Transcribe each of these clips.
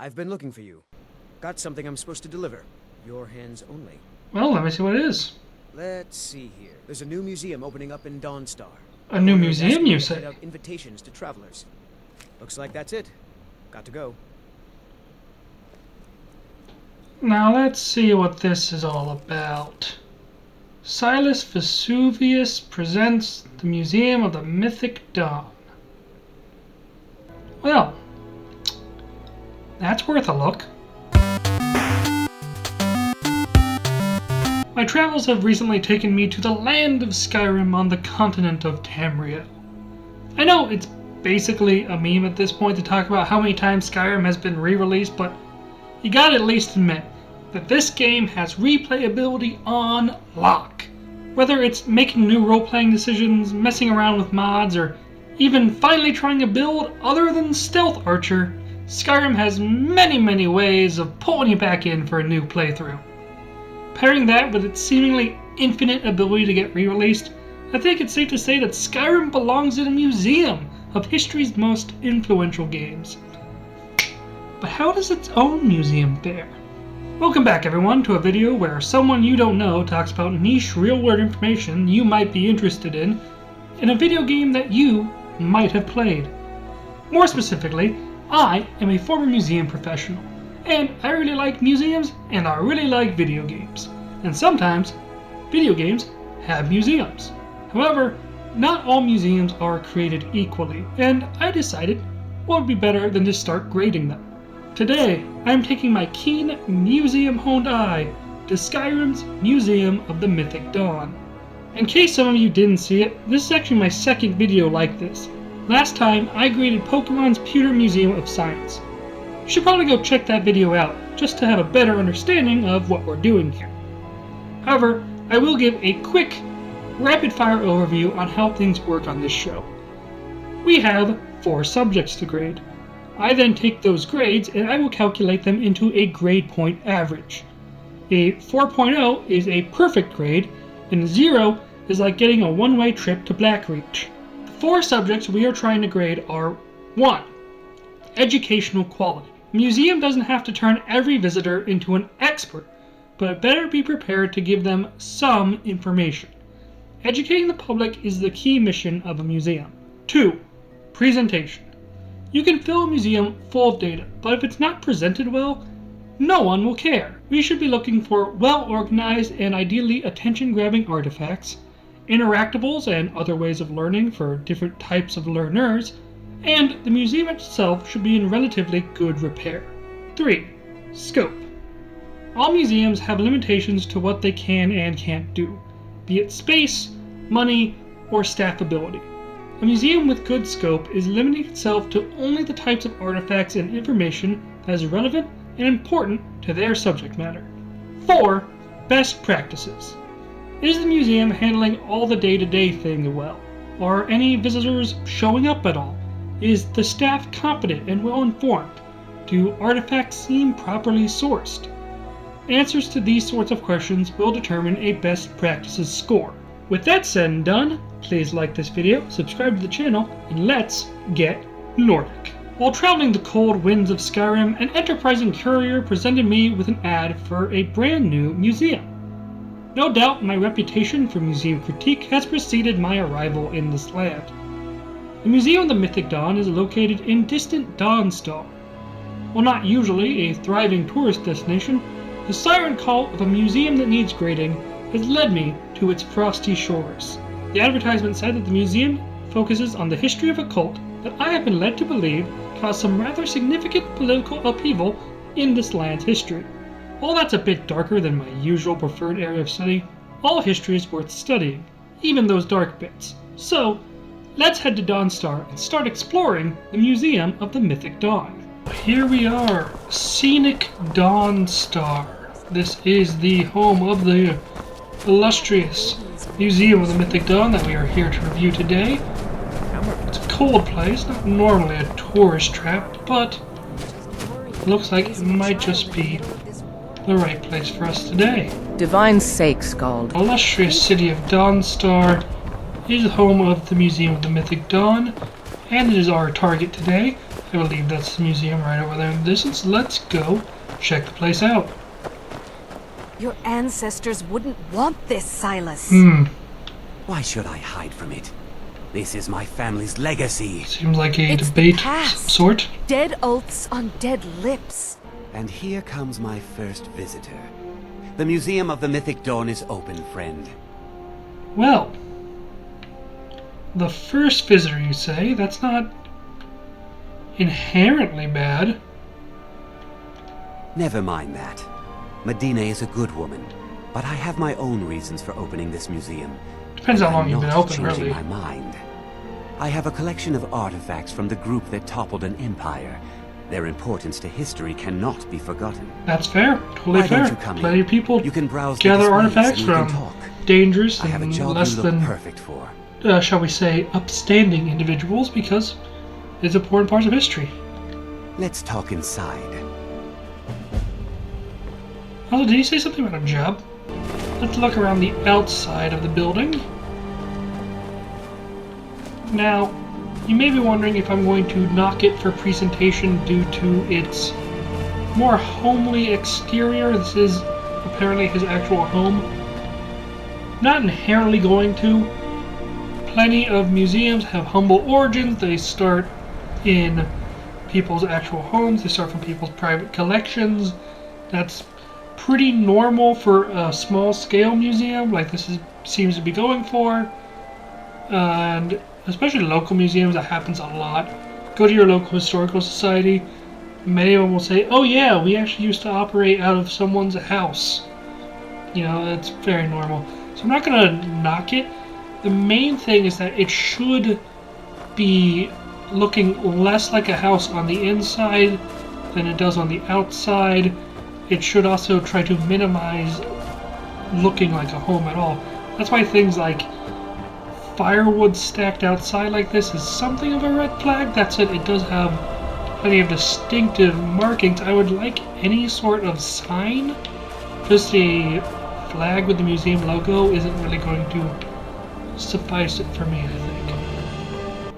I've been looking for you. Got something I'm supposed to deliver. Your hands only. Well, let me see what it is. Let's see here. There's a new museum opening up in Dawnstar. A new museum, you say? Out invitations to travelers. Looks like that's it. Got to go. Now let's see what this is all about. Silas Vesuvius presents the Museum of the Mythic Dawn. Well, that's worth a look. My travels have recently taken me to the land of Skyrim on the continent of Tamriel. I know it's basically a meme at this point to talk about how many times Skyrim has been re-released, but you gotta at least admit that this game has replayability on lock. Whether it's making new role-playing decisions, messing around with mods, or even finally trying a build other than Stealth Archer, Skyrim has many ways of pulling you back in for a new playthrough. Pairing that with its seemingly infinite ability to get re-released, I think it's safe to say that Skyrim belongs in a museum of history's most influential games. But how does its own museum fare? Welcome back everyone to a video where someone you don't know talks about niche real-world information you might be interested in a video game that you might have played. More specifically, I am a former museum professional, and I really like museums and I really like video games. And sometimes, video games have museums. However, not all museums are created equally, and I decided what would be better than to start grading them. Today, I am taking my keen, museum-honed eye to Skyrim's Museum of the Mythic Dawn. In case some of you didn't see it, this is actually my second video like this. Last time, I graded Pokemon's Pewter Museum of Science. You should probably go check that video out, just to have a better understanding of what we're doing here. However, I will give a quick, rapid-fire overview on how things work on this show. We have 4 subjects to grade. I then take those grades and I will calculate them into a grade point average. A 4.0 is a perfect grade, and a 0 is like getting a one-way trip to Blackreach. The 4 subjects we are trying to grade are 1. Educational quality. A museum doesn't have to turn every visitor into an expert, but it better be prepared to give them some information. Educating the public is the key mission of a museum. 2. Presentation. You can fill a museum full of data, but if it's not presented well, no one will care. We should be looking for well-organized and ideally attention-grabbing artifacts, interactables and other ways of learning for different types of learners, and the museum itself should be in relatively good repair. 3. Scope. All museums have limitations to what they can and can't do, be it space, money, or staff ability. A museum with good scope is limiting itself to only the types of artifacts and information that is relevant and important to their subject matter. 4. Best practices. Is the museum handling all the day-to-day things well? Are any visitors showing up at all? Is the staff competent and well-informed? Do artifacts seem properly sourced? Answers to these sorts of questions will determine a best practices score. With that said and done, please like this video, subscribe to the channel, and let's get Nordic. While traveling the cold winds of Skyrim, an enterprising courier presented me with an ad for a brand new museum. No doubt my reputation for museum critique has preceded my arrival in this land. The Museum of the Mythic Dawn is located in distant Dawnstar. While not usually a thriving tourist destination, the siren call of a museum that needs grading has led me to its frosty shores. The advertisement said that the museum focuses on the history of a cult that I have been led to believe caused some rather significant political upheaval in this land's history. While that's a bit darker than my usual preferred area of study, all history is worth studying, even those dark bits. So, let's head to Dawnstar and start exploring the Museum of the Mythic Dawn. Here we are, scenic Dawnstar. This is the home of the illustrious Museum of the Mythic Dawn that we are here to review today. It's a cold place, not normally a tourist trap, but it looks like it might just be the right place for us today. Divine sake, Scald. The illustrious city of Dawnstar is the home of the Museum of the Mythic Dawn, and it is our target today. I believe that's the museum right over there in the distance. Let's go check the place out. Your ancestors wouldn't want this, Silas. Why should I hide from it? This is my family's legacy. Seems like a It's the debate of past. some sort. Dead oaths on dead lips. And here comes my first visitor. The Museum of the Mythic Dawn is open, friend. Well, the first visitor, you say? That's not inherently bad. Never mind that. Medina is a good woman, but I have my own reasons for opening this museum. Depends how long I'm you've been not open, changing really. my mind. I have a collection of artifacts from the group that toppled an empire. Their importance to history cannot be forgotten. That's fair. Totally Why fair. don't you come Plenty in? of people You can browse the gather displays artifacts and we can from talk. dangerous I have a and job less you look than, perfect for. shall we say, upstanding individuals because it's important parts of history. Let's talk inside. Also, did he say something about a job? Let's look around the outside of the building. Now, you may be wondering if I'm going to knock it for presentation due to its more homely exterior. This is apparently his actual home. Not inherently going to. Plenty of museums have humble origins. They start in people's actual homes. They start from people's private collections. That's pretty normal for a small-scale museum like this seems to be going for. And especially local museums, that happens a lot. Go to your local historical society. Many of them will say, oh yeah, we actually used to operate out of someone's house. You know, that's very normal. So I'm not going to knock it. The main thing is that it should be looking less like a house on the inside than it does on the outside. It should also try to minimize looking like a home at all. That's why things like firewood stacked outside like this is something of a red flag. That said, it does have plenty of distinctive markings. I would like any sort of sign. Just a flag with the museum logo isn't really going to suffice it for me, I think.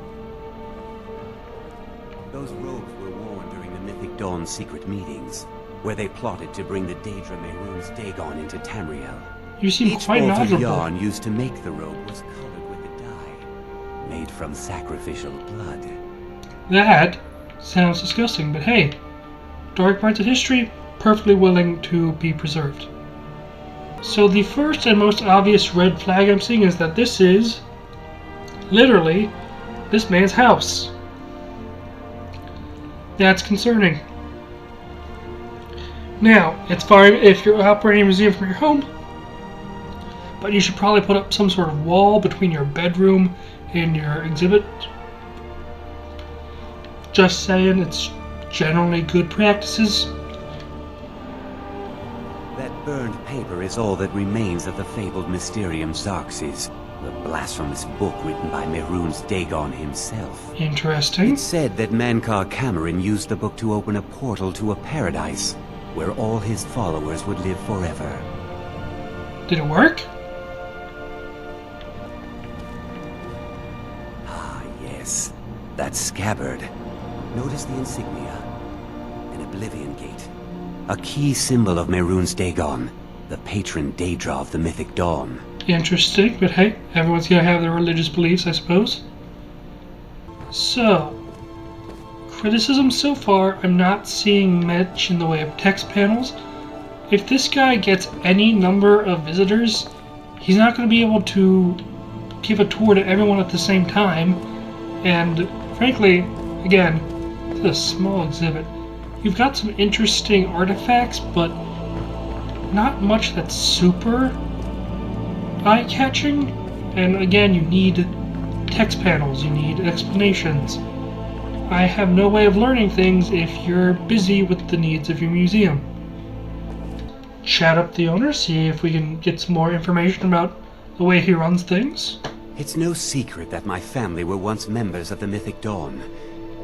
Those robes were worn during the Mythic Dawn's secret meetings, where they plotted to bring the Daedra Mehrunes Dagon into Tamriel. You seem Each quite bolt of knowledgeable. yarn used to make the robe was colored with a dye, made from sacrificial blood. That sounds disgusting, but hey, dark parts of history, perfectly willing to be preserved. So the first and most obvious red flag I'm seeing is that this is literally this man's house. That's concerning. Now, it's fine if you're operating a museum from your home, but you should probably put up some sort of wall between your bedroom and your exhibit. Just saying, it's generally good practices. That burned paper is all that remains of the fabled Mysterium Xarxes, the blasphemous book written by Mehrunes Dagon himself. Interesting. It's said that Mankar Cameron used the book to open a portal to a paradise, where all his followers would live forever. Did it work? Ah, yes. That scabbard. Notice the insignia. An Oblivion Gate. A key symbol of Mehrunes Dagon, the patron Daedra of the Mythic Dawn. Interesting, but hey, everyone's gonna have their religious beliefs, I suppose. So, criticism so far, I'm not seeing much in the way of text panels. If this guy gets any number of visitors, he's not going to be able to give a tour to everyone at the same time. And frankly, again, it's a small exhibit. You've got some interesting artifacts, but not much that's super eye-catching. And again, you need text panels, you need explanations. I have no way of learning things if you're busy with the needs of your museum. Chat up the owner, see if we can get some more information about the way he runs things. It's no secret that my family were once members of the Mythic Dawn.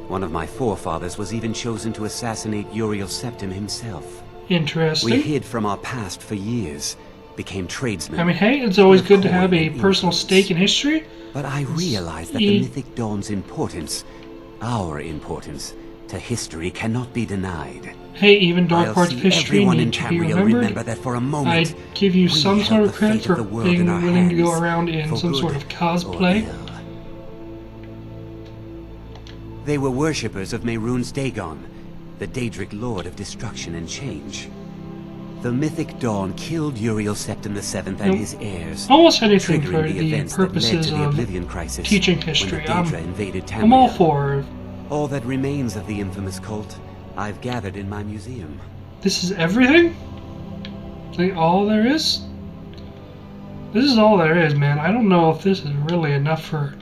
One of my forefathers was even chosen to assassinate Uriel Septim himself. Interesting. We hid from our past for years, became tradesmen. I mean, hey, it's always good to have a Acquiring personal influence. stake in history. But I realized that the Mythic Dawn's importance, our importance, to history cannot be denied. Hey, even dark I'll parts see of history everyone need in to be Tamriel remembered. remember that for a moment, I'd give you we some held sort the of credit fate of for the world being in our willing to go hands, around in for some good sort of or cosplay. ill. They were worshippers of Mehrunes Dagon, the Daedric Lord of Destruction and Change. The Mythic Dawn killed Uriel Septim VII and his heirs, Almost anything for triggering the the events that led purposes to the of Oblivion Crisis teaching when history. the Daedra invaded Tamriel. I'm all for. All that remains of the infamous cult, I've gathered in my museum. This is everything? Like all there is? This is all there is, man. I don't know if this is really enough for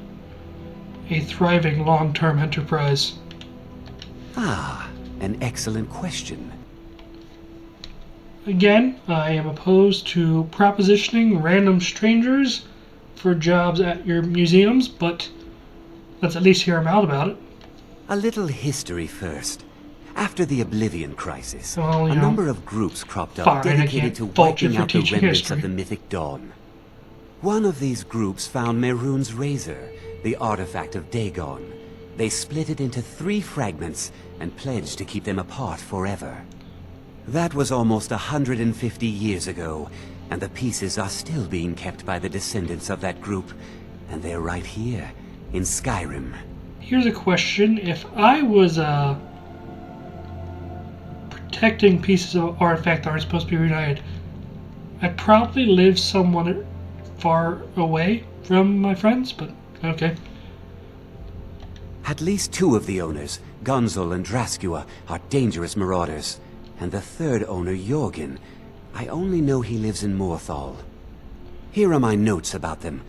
a thriving long-term enterprise. Ah, an excellent question. Again, I am opposed to propositioning random strangers for jobs at your museums, but let's at least hear them out about it. A little history first. After the Oblivion Crisis, Well, a number of groups cropped up fine, I dedicated can't to fault you wiping for out the teaching remnants history. of the Mythic Dawn. One of these groups found Mehrunes' razor, the artifact of Dagon. They split it into 3 fragments and pledged to keep them apart forever. That was almost 150 years ago, and the pieces are still being kept by the descendants of that group, and they're right here, in Skyrim. Here's a question. If I was protecting pieces of artifact that aren't supposed to be reunited, I'd probably live somewhat far away from my friends, but okay. At least 2 of the owners, Gunzel and Draskua, are dangerous marauders. And the third owner, Jorgen, I only know he lives in Morthal. Here are my notes about them.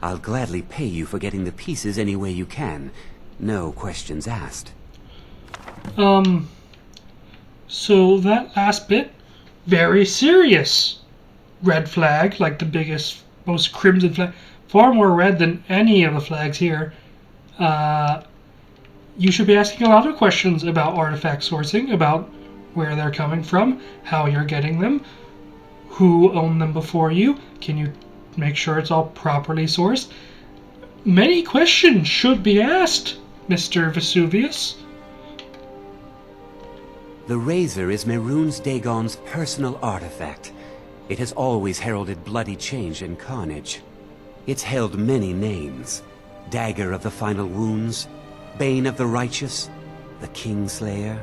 I'll gladly pay you for getting the pieces any way you can. No questions asked. So that last bit, very serious. Red flag, like the biggest, most crimson flag. Far more red than any of the flags here. You should be asking a lot of questions about artifact sourcing, about where they're coming from, how you're getting them, who owned them before you, can you make sure it's all properly sourced. Many questions should be asked, Mr. Vesuvius. The razor is Mehrunes Dagon's personal artifact. It has always heralded bloody change and carnage. It's held many names. Dagger of the Final Wounds, Bane of the Righteous, the Kingslayer.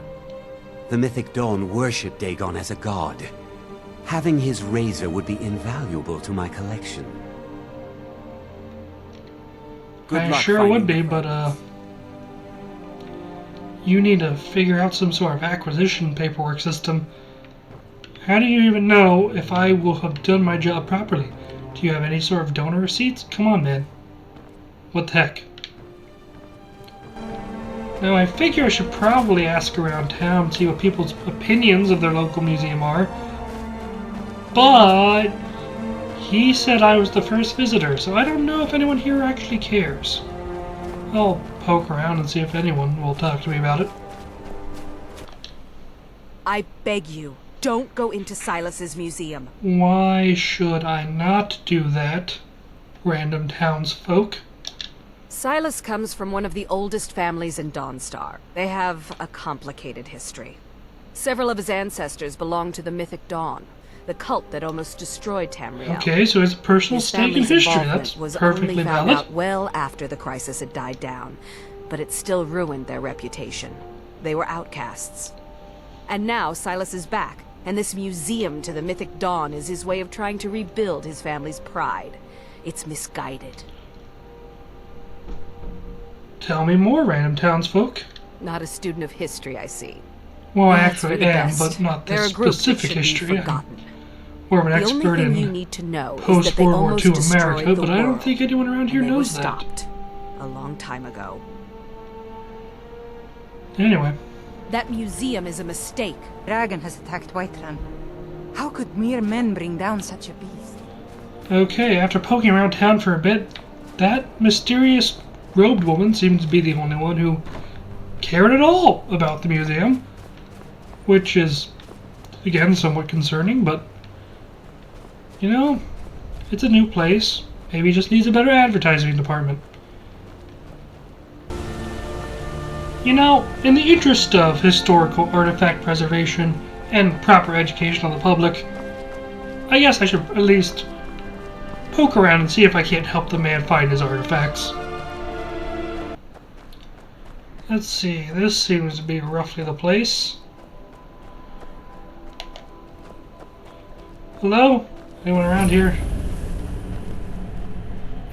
The Mythic Dawn worshipped Dagon as a god. Having his razor would be invaluable to my collection. Good I luck sure finding would be, the but you need to figure out some sort of acquisition paperwork system. How do you even know if I will have done my job properly? Do you have any sort of donor receipts? Come on, man. What the heck? Now, I figure I should probably ask around town, see what people's opinions of their local museum are. But he said I was the first visitor, so I don't know if anyone here actually cares. I'll poke around and see if anyone will talk to me about it. I beg you, don't go into Silas's museum. Why should I not do that, random townsfolk? Silas comes from one of the oldest families in Dawnstar. They have a complicated history. Several of his ancestors belong to the Mythic Dawn, the cult that almost destroyed Tamriel. Okay, so it's a personal His stake in family's history. involvement That's was perfectly only found valid. out well after the crisis had died down, but it still ruined their reputation. They were outcasts. And now Silas is back, and this museum to the Mythic Dawn is his way of trying to rebuild his family's pride. It's misguided. Tell me more, random townsfolk. Not a student of history, I see. Well, I That's for actually the am, best. but not They're this a group that specific should be history. I'm forgotten. more of an The expert only thing you in need to know is that they post-World War almost II destroyed America, the but I don't world, think anyone around here and they were knows that. stopped a long time ago. Anyway, That museum is a mistake. Dragon has attacked Whiterun. How could mere men bring down such a beast? okay, after poking around town for a bit, that mysterious robed woman seemed to be the only one who cared at all about the museum, which is, again, somewhat concerning, but, you know, it's a new place. Maybe it just needs a better advertising department. You know, in the interest of historical artifact preservation and proper education of the public, I guess I should at least poke around and see if I can't help the man find his artifacts. Let's see, this seems to be roughly the place. Hello? Anyone around here?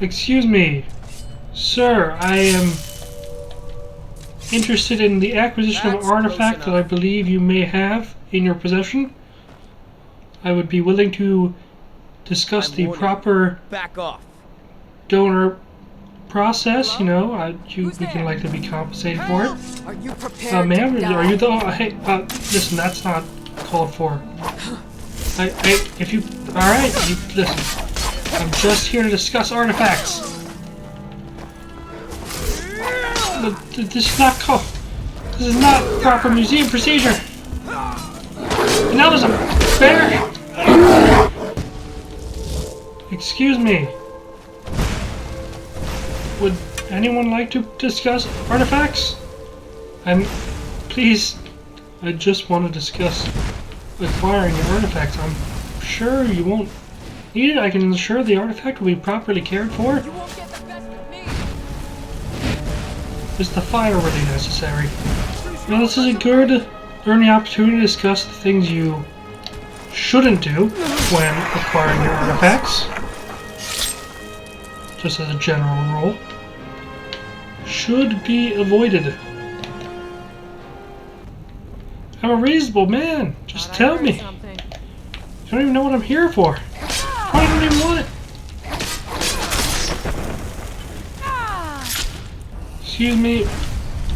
Excuse me, sir, I am interested in the acquisition of an artifact that I believe you may have in your possession. I would be willing to discuss the proper Back off. donor process, you know, we can likely be compensated for it. Are you prepared Ma'am, to die? are you the, hey, listen, that's not called for. If you, alright, you, listen, I'm just here to discuss artifacts. This is not proper museum procedure. And now there's a bear. Excuse me. Would anyone like to discuss artifacts? Please, I just want to discuss acquiring your artifacts. I'm sure you won't need it. I can ensure the artifact will be properly cared for. You won't get the best of me. Is the fire really necessary? Now this is a good learning opportunity to discuss the things you shouldn't do when acquiring your artifacts. Just as a general rule. Should be avoided. I'm a reasonable man. Just tell me. You don't even know what I'm here for. I don't even want it. Excuse me,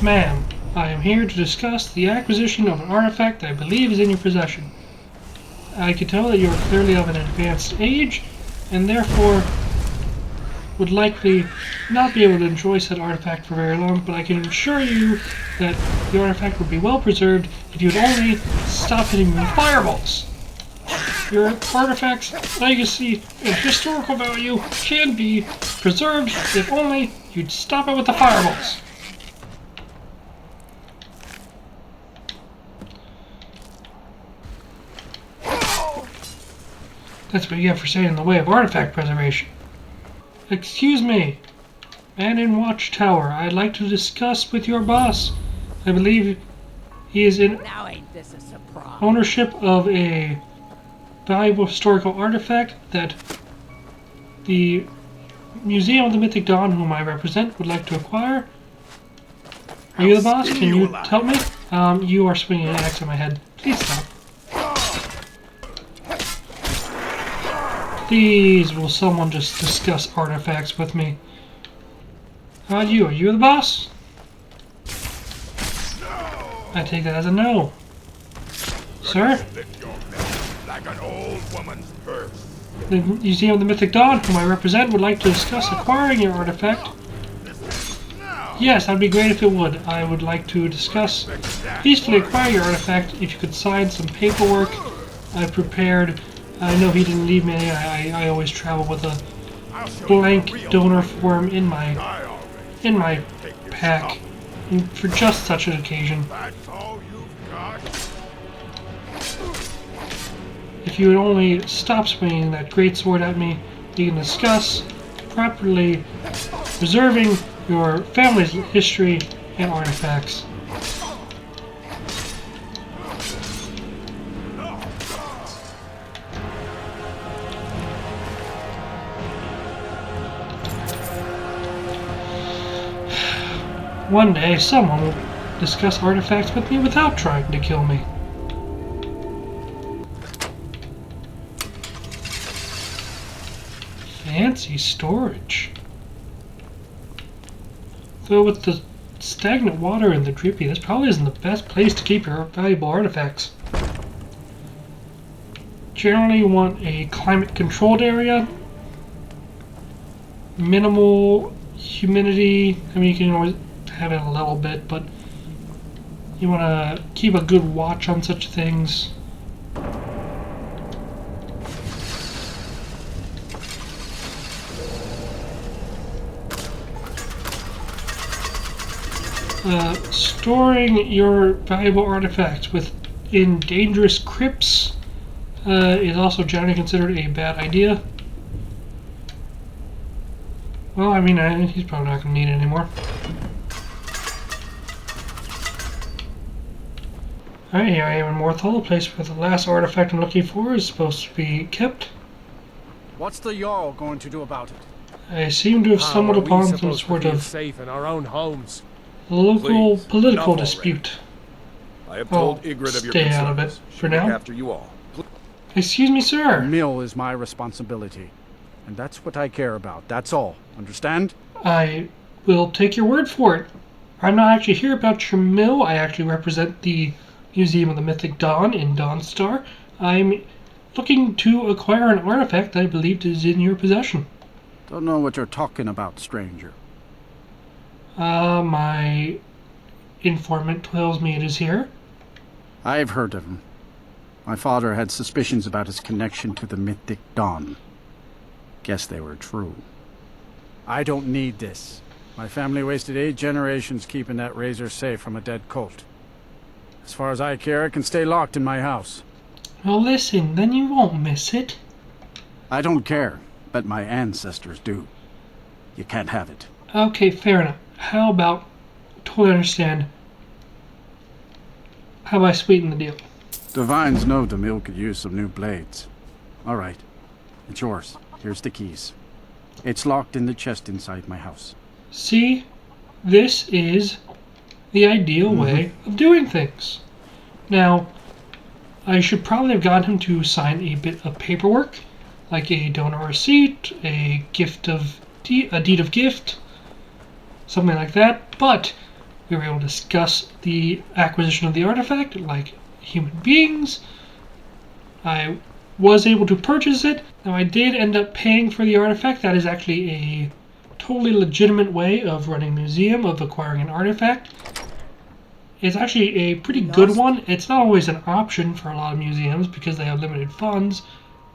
ma'am. I am here to discuss the acquisition of an artifact that I believe is in your possession. I can tell that you are clearly of an advanced age, and therefore would likely not be able to enjoy said artifact for very long, but I can assure you that the artifact would be well preserved if you would only stop hitting me with fireballs. Your artifact's legacy and historical value can be preserved if only you'd stop it with the fireballs. That's what you have for saying in the way of artifact preservation. Excuse me, man in Watchtower. I'd like to discuss with your boss. I believe he is in ownership of a valuable historical artifact that the Museum of the Mythic Dawn, whom I represent, would like to acquire. Are you the boss? Can you help me? You are swinging an axe at my head. Please stop. Please, will someone just discuss artifacts with me? How about you? Are you the boss? I take that as a no. Sir? The Museum of the Mythic Dawn, whom I represent, would like to discuss acquiring your artifact. Yes, that'd be great if it would. I would like to discuss peacefully acquire your artifact if you could sign some paperwork I've prepared. I know he didn't leave me any. I always travel with a blank donor form in my pack for just such an occasion. If you would only stop swinging that great sword at me, we can discuss properly preserving your family's history and artifacts. One day, someone will discuss artifacts with me without trying to kill me. Fancy storage. Though with the stagnant water and the drippy, this probably isn't the best place to keep your valuable artifacts. Generally, you want a climate-controlled area. Minimal humidity. I mean, you can always have it a little bit, but you want to keep a good watch on such things. Storing your valuable artifacts within dangerous crypts is also generally considered a bad idea. Well, I mean, he's probably not going to need it anymore. Alright, here I am in Morthal, the place where the last artifact I'm looking for is supposed to be kept. What's the Jarl going to do about it? I seem to have stumbled upon some sort of safe in our own homes. local Please, political enough dispute. I have I'll told Ygritte of your stay concerns. out of it for She'll look now. after you all. Excuse me, The sir. mill is my responsibility. And that's what I care about. That's all. Understand? I will take your word for it. I'm not actually here about your mill. I actually represent the Museum of the Mythic Dawn in Dawnstar. I'm looking to acquire an artifact that I believe is in your possession. Don't know what you're talking about, stranger. My informant tells me it is here. I've heard of him. My father had suspicions about his connection to the Mythic Dawn. Guess they were true. I don't need this. My family wasted 8 generations keeping that razor safe from a dead cult. As far as I care, it can stay locked in my house. Well, listen, then you won't miss it. I don't care, but my ancestors do. You can't have it. Okay, fair enough. How about, totally understand, how about I sweeten the deal? Divines know the mill could use some new blades. All right, it's yours. Here's the keys. It's locked in the chest inside my house. See, this is the ideal way of doing things. Now, I should probably have gotten him to sign a bit of paperwork, like a donor receipt, a gift of a deed of gift, something like that. But we were able to discuss the acquisition of the artifact like human beings. I was able to purchase it. Now, I did end up paying for the artifact. That is actually a totally legitimate way of running a museum, of acquiring an artifact. It's actually a pretty good one. It's not always an option for a lot of museums because they have limited funds,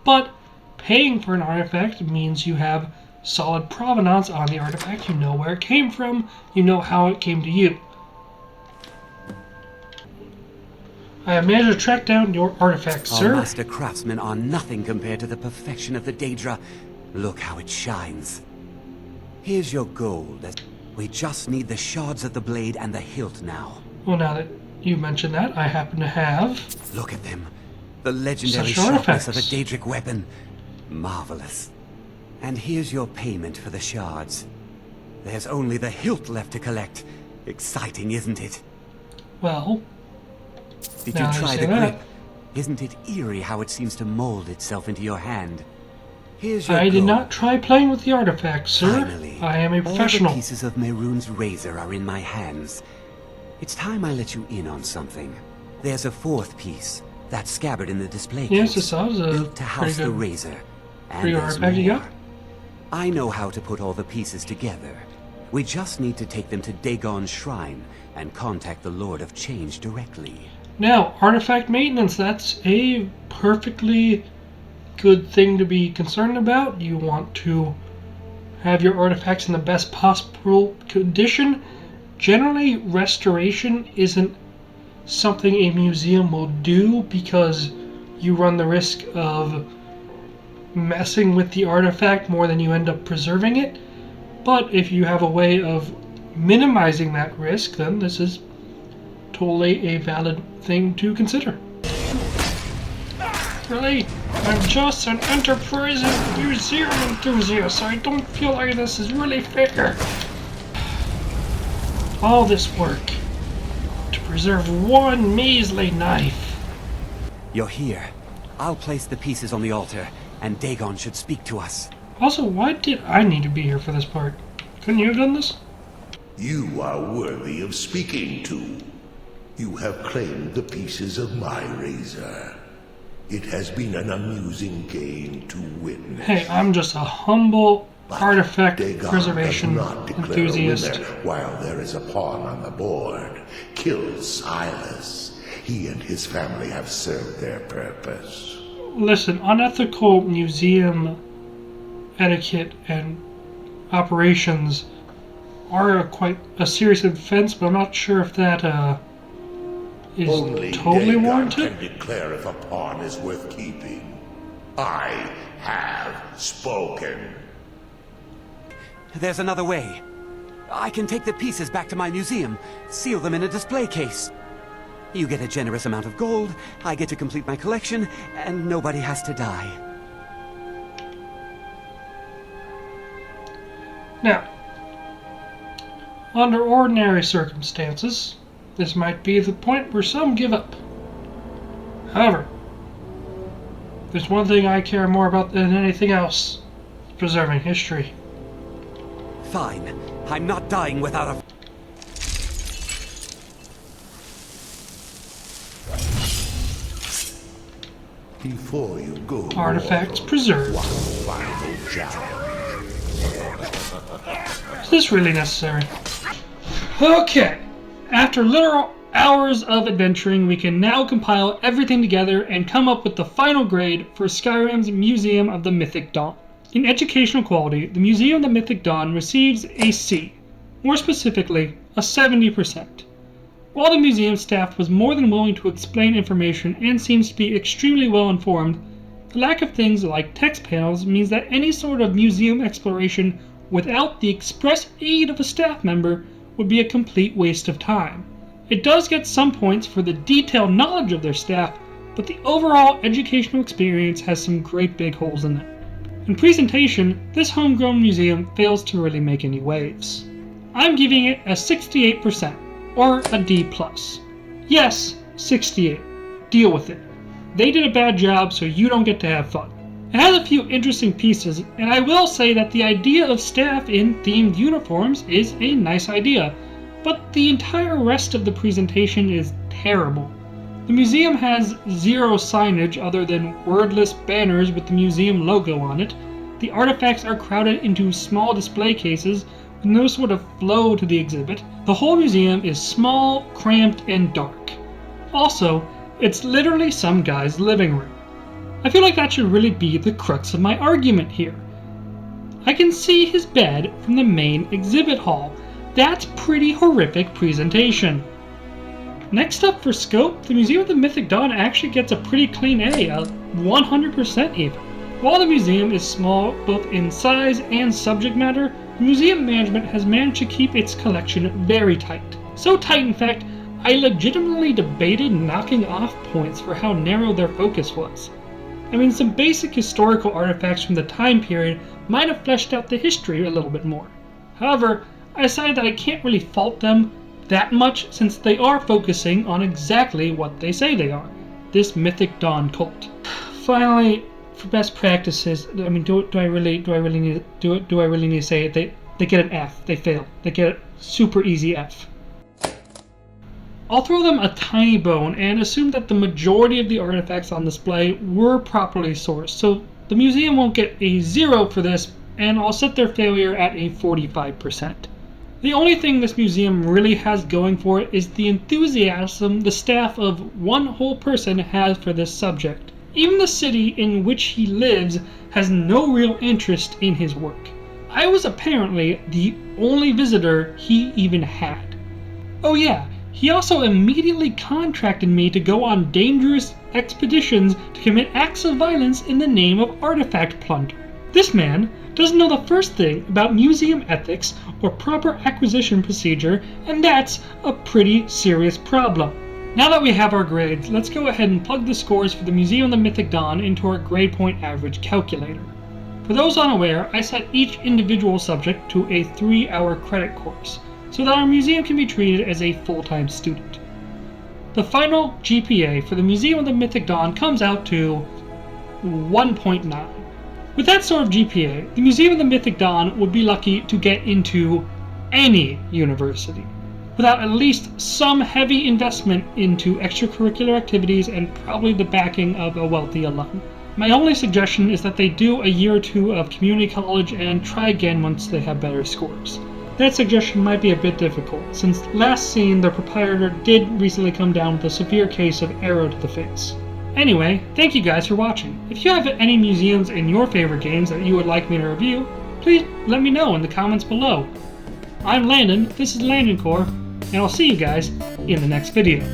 but paying for an artifact means you have solid provenance on the artifact. You know where it came from. You know how it came to you. I have managed to track down your artifact, Our sir. master craftsmen are nothing compared to the perfection of the Daedra. Look how it shines. Here's your gold. We just need the shards of the blade and the hilt now. Well, now that you mention that, I happen to have... Look at them. The legendary Such sharpness of a artifacts. Daedric weapon. Marvelous. And here's your payment for the shards. There's only the hilt left to collect. Exciting, isn't it? Well, Did now you you try say the that. grip? Isn't it eerie how it seems to mold itself into your hand? Here's your I did gold. not try playing with the artifact, sir. Finally, I am a all professional. the pieces of Mehrunes' razor are in my hands. It's time I let you in on something. There's a 4th piece, that scabbard in the display Yes, case, this was a built to house pretty the good, razor. And pretty there's artifact you more. got. I know how to put all the pieces together. We just need to take them to Dagon's shrine and contact the Lord of Change directly. Now, artifact maintenance, that's a perfectly good thing to be concerned about. You want to have your artifacts in the best possible condition. Generally, restoration isn't something a museum will do because you run the risk of messing with the artifact more than you end up preserving it. But if you have a way of minimizing that risk, then this is totally a valid thing to consider. Really, I'm just an enterprising museum enthusiast. I don't feel like this is really fair. All this work to preserve one measly knife. You're here. I'll place the pieces on the altar, and Dagon should speak to us. Also, why did I need to be here for this part? Couldn't you have done this? You are worthy of speaking to. You have claimed the pieces of my razor. It has been an amusing game to witness. Hey, I'm just a humble artifact Dagon preservation does not declare enthusiast. a winner while there is a pawn on the board. Kill Silas. He and his family have served their purpose. Listen, unethical museum etiquette and operations are quite a serious offense, but I'm not sure if that is Only totally Dagon warranted. can declare if a pawn is worth keeping. I have spoken. There's another way. I can take the pieces back to my museum, seal them in a display case. You get a generous amount of gold, I get to complete my collection, and nobody has to die. Now, under ordinary circumstances, this might be the point where some give up. However, there's one thing I care more about than anything else: preserving history. Fine. I'm not dying without a... Before you go, Artifacts preserved. one final challenge. Is this really necessary? Okay. After literal hours of adventuring, we can now compile everything together and come up with the final grade for Skyrim's Museum of the Mythic Dawn. In educational quality, the Museum of the Mythic Dawn receives a C, more specifically, a 70%. While the museum staff was more than willing to explain information and seems to be extremely well informed, the lack of things like text panels means that any sort of museum exploration without the express aid of a staff member would be a complete waste of time. It does get some points for the detailed knowledge of their staff, but the overall educational experience has some great big holes in it. In presentation, this homegrown museum fails to really make any waves. I'm giving it a 68%, or a D+. Yes, 68. Deal with it. They did a bad job, so you don't get to have fun. It has a few interesting pieces, and I will say that the idea of staff in themed uniforms is a nice idea, but the entire rest of the presentation is terrible. The museum has zero signage other than wordless banners with the museum logo on it. The artifacts are crowded into small display cases with no sort of flow to the exhibit. The whole museum is small, cramped, and dark. Also, it's literally some guy's living room. I feel like that should really be the crux of my argument here. I can see his bed from the main exhibit hall. That's pretty horrific presentation. Next up for scope, the Museum of the Mythic Dawn actually gets a pretty clean A, a 100% even. While the museum is small both in size and subject matter, the museum management has managed to keep its collection very tight. So tight, in fact, I legitimately debated knocking off points for how narrow their focus was. I mean, some basic historical artifacts from the time period might have fleshed out the history a little bit more. However, I decided that I can't really fault them that much since they are focusing on exactly what they say they are, this Mythic Dawn cult. Finally, for best practices, I mean, do I really need to say it? They get an F. They fail. They get a super easy F. I'll throw them a tiny bone and assume that the majority of the artifacts on display were properly sourced, so the museum won't get a 0 for this, and I'll set their failure at a 45%. The only thing this museum really has going for it is the enthusiasm the staff of one whole person has for this subject. Even the city in which he lives has no real interest in his work. I was apparently the only visitor he even had. Oh yeah, he also immediately contracted me to go on dangerous expeditions to commit acts of violence in the name of artifact plunder. This man doesn't know the first thing about museum ethics or proper acquisition procedure, and that's a pretty serious problem. Now that we have our grades, let's go ahead and plug the scores for the Museum of the Mythic Dawn into our grade point average calculator. For those unaware, I set each individual subject to a 3-hour credit course, so that our museum can be treated as a full-time student. The final GPA for the Museum of the Mythic Dawn comes out to 1.9. With that sort of GPA, the Museum of the Mythic Dawn would be lucky to get into any university, without at least some heavy investment into extracurricular activities and probably the backing of a wealthy alum. My only suggestion is that they do a year or two of community college and try again once they have better scores. That suggestion might be a bit difficult, since last seen the proprietor did recently come down with a severe case of arrow to the face. Anyway, thank you guys for watching. If you have any museums in your favorite games that you would like me to review, please let me know in the comments below. I'm Landon, this is Landon-Core, and I'll see you guys in the next video.